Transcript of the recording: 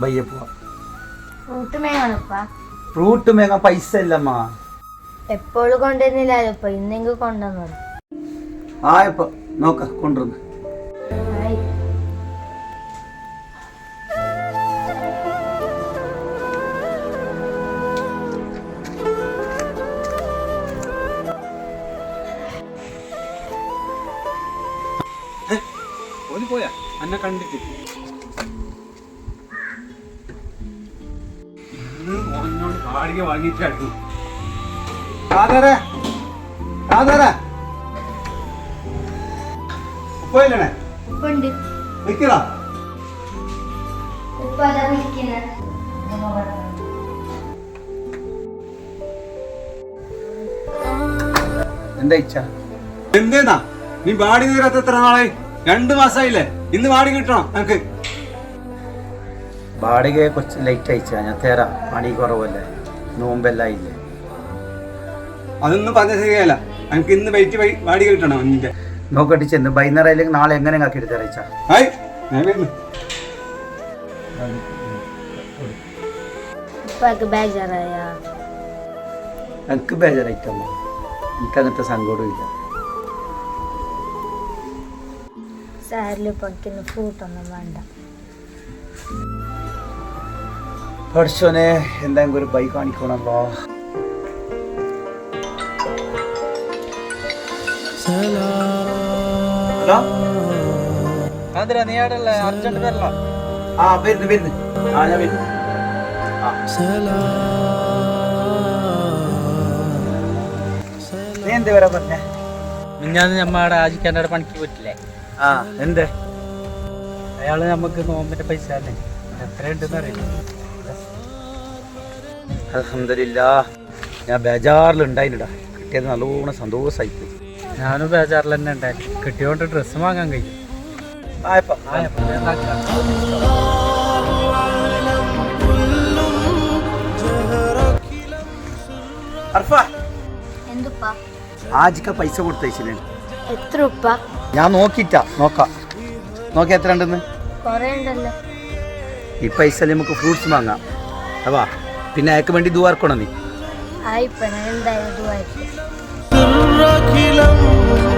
भैया പോവാ fruit fruit മേങ്ങ പൈസ ഇല്ലമ്മ എപ്പോഴും കൊണ്ടുവരുന്നില്ലല്ലോ ഇന്നെങ്കിൽ കൊണ്ടുവന്നു ആയപ്പോ നോക്ക കൊണ്ടുവന്ന് പോയാ അന്നെ കണ്ടിട്ട് വാടിക വാങ്ങിയിട്ടു ഉപ്പയില്ലേ ഉപ്പുണ്ട് നിക്കടാ ഉപ്പ അതാ വിളിക്കുന്നത് എന്താ ഇച്ഛ എന്തേന്നാ നീ വാടി തീരാത്ത എത്ര നാളായി 2 മാസമായില്ലേ ഇന്ന് വാടി കിട്ടണം എനിക്ക് വാടകയെ കുറച്ച് ലൈറ്റ് അയച്ചാ ഞാൻ തരാം പണി കുറവല്ലേ നോമ്പെല്ലാം ഇല്ലേ അതൊന്നും പറഞ്ഞ ശരിയല്ല എനിക്ക് ഇന്ന് വെയിറ്റ് വാടി കിട്ടണം നിന്റെ നോക്കട്ടി ചെന്ന് വൈകുന്നേരം നാളെ എങ്ങനെ ആക്കിയിട്ട് തരച്ചാ ഹായ് ഞാൻ വരുന്നു ഉപ്പാക്ക് ബേജാറായ എനിക്ക് ബേജാറായിട്ടമ്മ എനിക്കങ്ങനത്തെ സങ്കടവും ഇല്ല സാരില് പണിക്കുന്ന ഫ്രൂട്ടൊന്നും വേണ്ട പഠിച്ചോനെ എന്തെങ്കിലും ഒരു ബൈക്ക് കാണിക്കണല്ലോ ഹലോ അതെന്തിനാ നീ ആടല്ലേ അർജന്റ് വരല ആ വരുന്നു ആ ഞാൻ വരുന്നു നീ എന്ത് വരാ പറഞ്ഞേ മിഞ്ഞാന്ന് നമ്മടെ ആജിക്കാൻ്റെ പണിക്ക് പോയിട്ടില്ലേ ആ എന്തേ അയാള് നമുക്ക് നോമ്പിന്റെ പൈസ തന്നെ എത്രയുണ്ടെന്ന് അറിയില്ല അൽഹംദുലില്ലാ ഞാൻ ബേജാറിലുണ്ടായിട്ടാ കിട്ടിയത് നല്ലോണം സന്തോഷമായി പോയി ഞാനും ബേജാറിൽ തന്നെ ഉണ്ടായി കിട്ടിയോണ്ട് ഡ്രസ്സ് വാങ്ങാൻ കഴിയും ആയപ്പോ എന്തുപ്പാ ആജിക്ക പൈസ കൊടുത്തയച്ചില്ലേ എത്ര ഉപ്പ ഞാൻ നോക്കാം എത്ര ഉണ്ടെന്ന് കൊറേ ഉണ്ടല്ലോ ഈ പൈസ നമുക്ക് ഫ്രൂട്ട്സ് വാങ്ങാം അവാ പിന്നെ അയക്ക് വേണ്ടി ദുവാർക്കണം നീ ആയിപ്പ ഞാൻ എന്തായാലും الركلم